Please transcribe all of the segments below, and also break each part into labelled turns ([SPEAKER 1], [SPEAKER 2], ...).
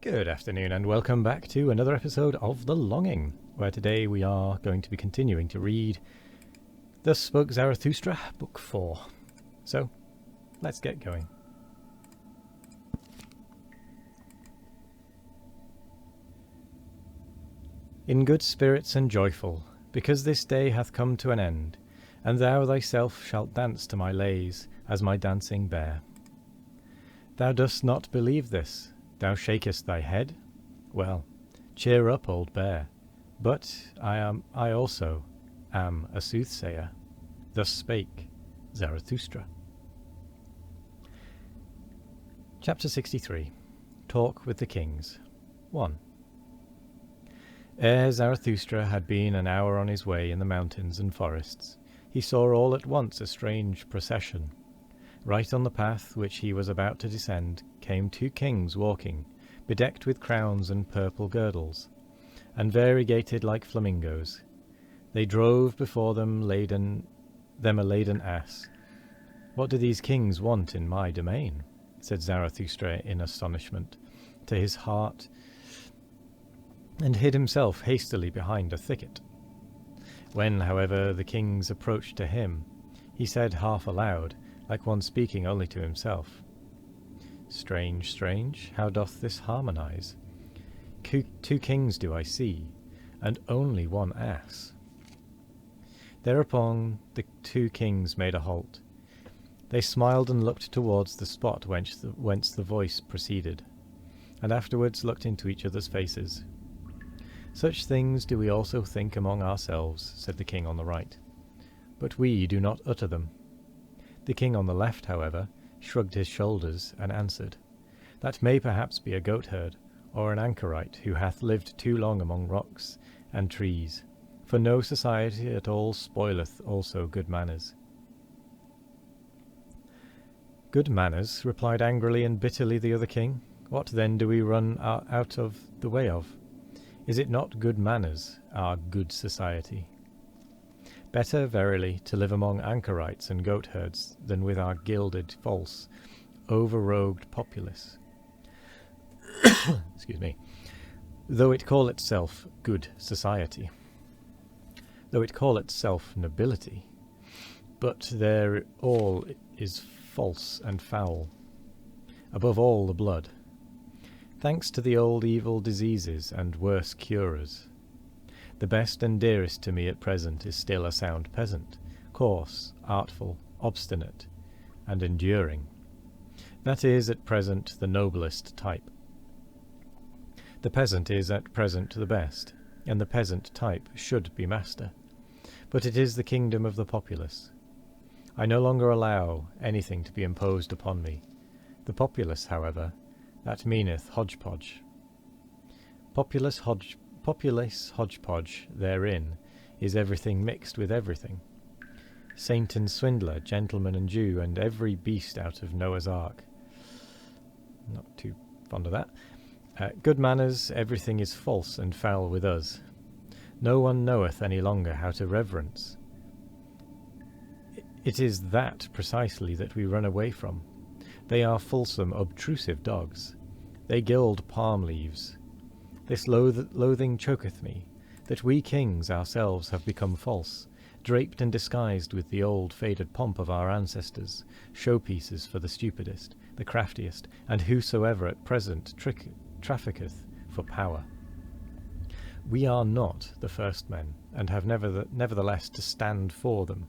[SPEAKER 1] Good afternoon and welcome back to another episode of The Longing, where today we are going to be continuing to read Thus Spoke Zarathustra, Book 4. So, let's get going. In good spirits and joyful, because this day hath come to an end, and thou thyself shalt dance to my lays, as my dancing bear. Thou dost not believe this, thou shakest thy head? Well, cheer up, old bear. But I also am a soothsayer. Thus spake Zarathustra. Chapter 63. Talk with the Kings. 1. Ere Zarathustra had been an hour on his way in the mountains and forests, he saw all at once a strange procession. Right on the path which he was about to descend came two kings walking, bedecked with crowns and purple girdles, and variegated like flamingos. They drove before them a laden ass. What do these kings want in my domain? Said Zarathustra in astonishment to his heart, and hid himself hastily behind a thicket. When, however, the kings approached to him, he said half aloud, like one speaking only to himself, Strange, strange, how doth this harmonize? Two kings do I see, and only one ass. Thereupon the two kings made a halt. They smiled and looked towards the spot whence the voice proceeded, and afterwards looked into each other's faces. Such things do we also think among ourselves, said the king on the right, but we do not utter them. The king on the left, however, shrugged his shoulders and answered, That may perhaps be a goatherd, or an anchorite who hath lived too long among rocks and trees, for no society at all spoileth also good manners. Good manners, replied angrily and bitterly the other king. What then do we run out of the way of? Is it not good manners, our good society? Better, verily, to live among anchorites and goatherds than with our gilded, false, over-rogued populace. Excuse me. Though it call itself good society. Though it call itself nobility. But there all is false and foul. Above all the blood. Thanks to the old evil diseases and worse curers. The best and dearest to me at present is still a sound peasant, coarse, artful, obstinate, and enduring. That is at present the noblest type. The peasant is at present the best, and the peasant type should be master. But it is the kingdom of the populace. I no longer allow anything to be imposed upon me. The populace, however, that meaneth hodgepodge. Populace hodgepodge therein is everything mixed with everything. Saint and swindler, gentleman and Jew, and every beast out of Noah's Ark. Not too fond of that. Good manners, everything is false and foul with us. No one knoweth any longer how to reverence. It is that precisely that we run away from. They are fulsome, obtrusive dogs. They gild palm leaves. This loathing choketh me, that we kings ourselves have become false, draped and disguised with the old faded pomp of our ancestors, showpieces for the stupidest, the craftiest, and whosoever at present trafficketh for power. We are not the first men, and have nevertheless to stand for them.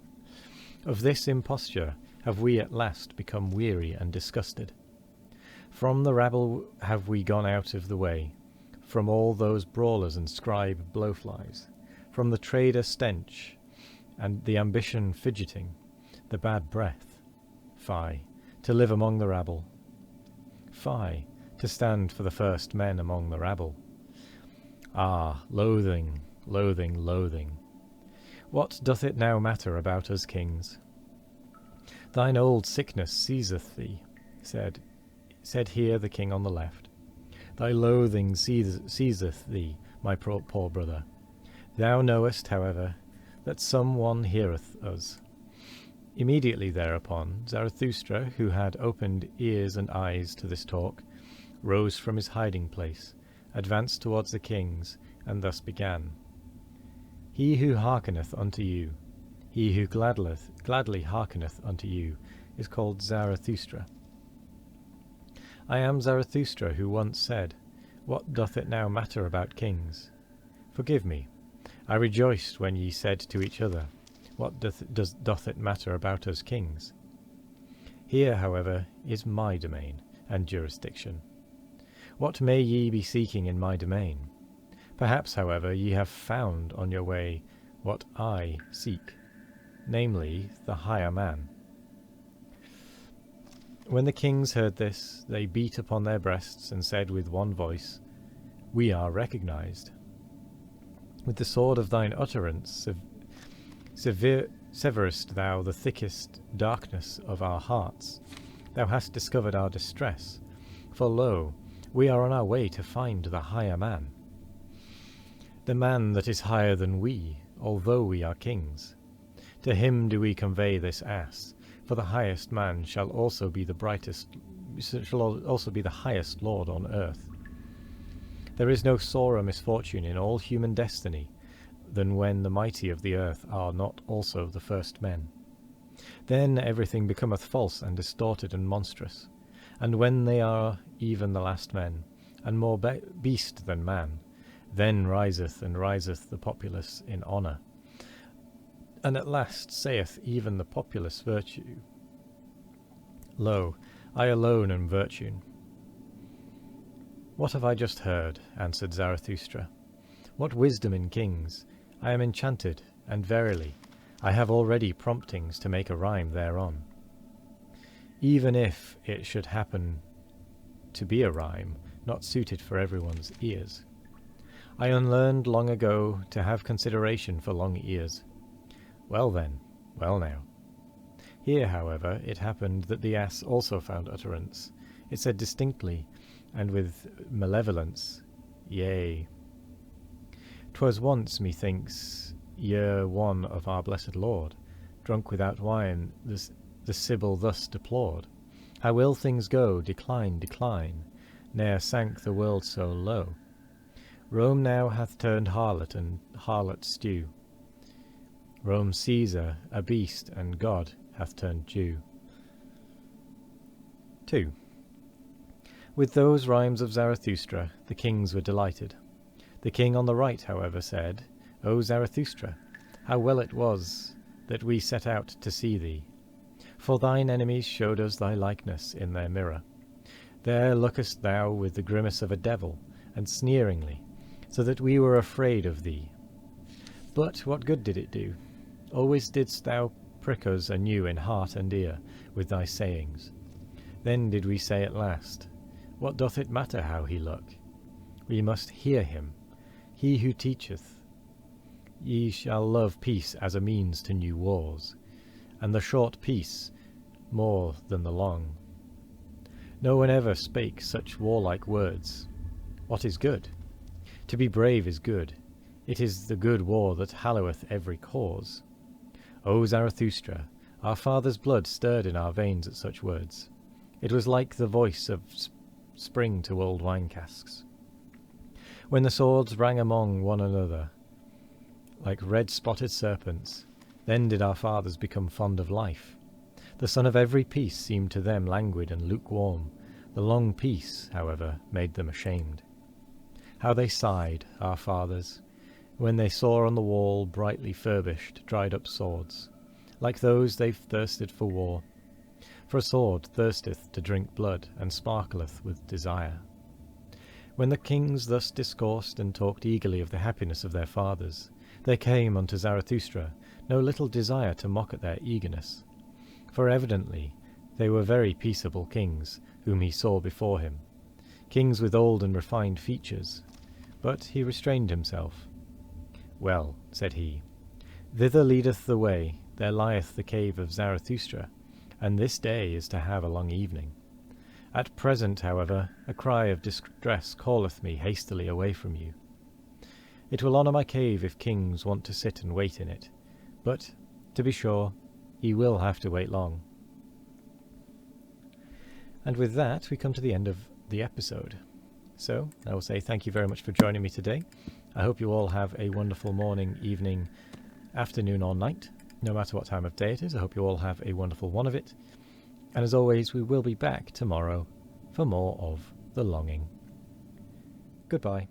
[SPEAKER 1] Of this imposture have we at last become weary and disgusted. From the rabble have we gone out of the way, from all those brawlers and scribe blowflies, from the trader stench, and the ambition fidgeting, the bad breath. Fie, to live among the rabble. Fie, to stand for the first men among the rabble. Ah, loathing, loathing, loathing. What doth it now matter about us kings? Thine old sickness seizeth thee, said here the king on the left. Thy loathing seizeth thee, my poor brother. Thou knowest, however, that some one heareth us. Immediately thereupon, Zarathustra, who had opened ears and eyes to this talk, rose from his hiding place, advanced towards the kings, and thus began. He who hearkeneth unto you, he who gladly hearkeneth unto you, is called Zarathustra. I am Zarathustra, who once said, What doth it now matter about kings? Forgive me. I rejoiced when ye said to each other, What doth it matter about us kings? Here, however, is my domain and jurisdiction. What may ye be seeking in my domain? Perhaps, however, ye have found on your way what I seek, namely the higher man. When the kings heard this, they beat upon their breasts and said with one voice, We are recognized. With the sword of thine utterance severest thou the thickest darkness of our hearts. Thou hast discovered our distress, for lo, we are on our way to find the higher man. The man that is higher than we, although we are kings. To him do we convey this ass, for the highest man shall also be the highest lord on earth. There is no sorer misfortune in all human destiny than when the mighty of the earth are not also the first men. Then everything becometh false and distorted and monstrous, and when they are even the last men, and more beast than man, then riseth the populace in honour, and at last saith even the populace virtue, Lo, I alone am virtue. What have I just heard? Answered Zarathustra. What wisdom in kings! I am enchanted, and verily, I have already promptings to make a rhyme thereon. Even if it should happen to be a rhyme not suited for everyone's ears. I unlearned long ago to have consideration for long ears. Well then, well now. Here, however, it happened that the ass also found utterance. It said distinctly, and with malevolence, Yea. 'Twas once, methinks, year one of our blessed Lord, drunk without wine, the Sibyl thus deplored, How ill things go, decline, decline, ne'er sank the world so low. Rome now hath turned harlot, and harlot stew. Rome Caesar, a beast, and God hath turned Jew. 2. With those rhymes of Zarathustra, the kings were delighted. The king on the right, however, said, O Zarathustra, how well it was that we set out to see thee. For thine enemies showed us thy likeness in their mirror. There lookest thou with the grimace of a devil, and sneeringly, so that we were afraid of thee. But what good did it do? Always didst thou prick us anew in heart and ear with thy sayings. Then did we say at last, What doth it matter how he look? We must hear him, he who teacheth. Ye shall love peace as a means to new wars, and the short peace more than the long. No one ever spake such warlike words. What is good? To be brave is good. It is the good war that halloweth every cause. O Zarathustra, our father's blood stirred in our veins at such words. It was like the voice of spring to old wine casks. When the swords rang among one another, like red-spotted serpents, then did our fathers become fond of life. The sun of every peace seemed to them languid and lukewarm. The long peace, however, made them ashamed. How they sighed, our fathers, when they saw on the wall brightly furbished, dried-up swords, like those they thirsted for war. For a sword thirsteth to drink blood, and sparkleth with desire. When the kings thus discoursed and talked eagerly of the happiness of their fathers, there came unto Zarathustra no little desire to mock at their eagerness. For evidently they were very peaceable kings, whom he saw before him, kings with old and refined features. But he restrained himself. Well, said he, thither leadeth the way, there lieth the cave of Zarathustra, and this day is to have a long evening. At present, however, a cry of distress calleth me hastily away from you. It will honour my cave if kings want to sit and wait in it, but, to be sure, he will have to wait long. And with that we come to the end of the episode. So I will say thank you very much for joining me today. I hope you all have a wonderful morning, evening, afternoon or night, no matter what time of day it is. I hope you all have a wonderful one of it. And as always, we will be back tomorrow for more of The Longing. Goodbye.